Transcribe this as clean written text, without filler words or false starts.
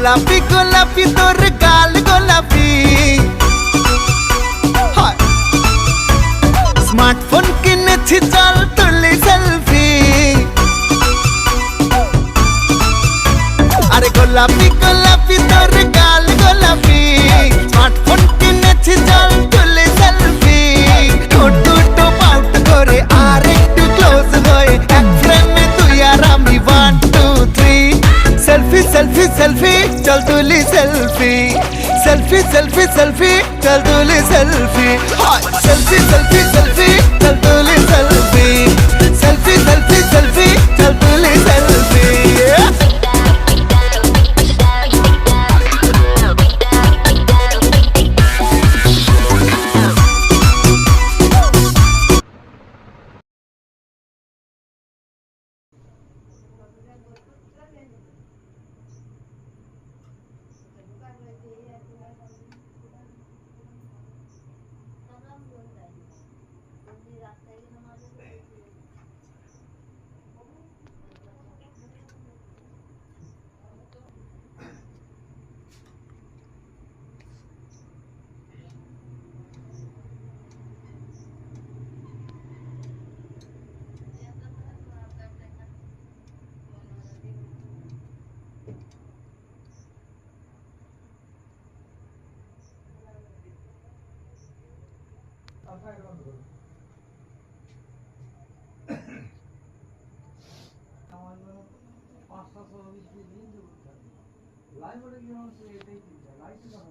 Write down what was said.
গোলাপি গোলাপি তোর গাল গোলাপি স্মার্টফোন কিনেছি চল তুলি সেলফি আরে গোলাপি গোলাপি তোর গাল গোলাপি স্মার্টফোন কিনেছি চল তুলি সেলফি ঠোঁটো পাউট করে আর একটু ক্লোজ হয়ে এক ফ্রেমে তুই আর আমি 1 2 3 সেলফি সেলফি সেলফি চল তুলি সেলফি সেলফি সেলফি সেলফি চল তুলি সেলফি সেলফি সেলফি সেলফি চল তুলি সেলফি সেলফি সেলফি সেলফি চল তুলি সেলফি লাইভ এটাই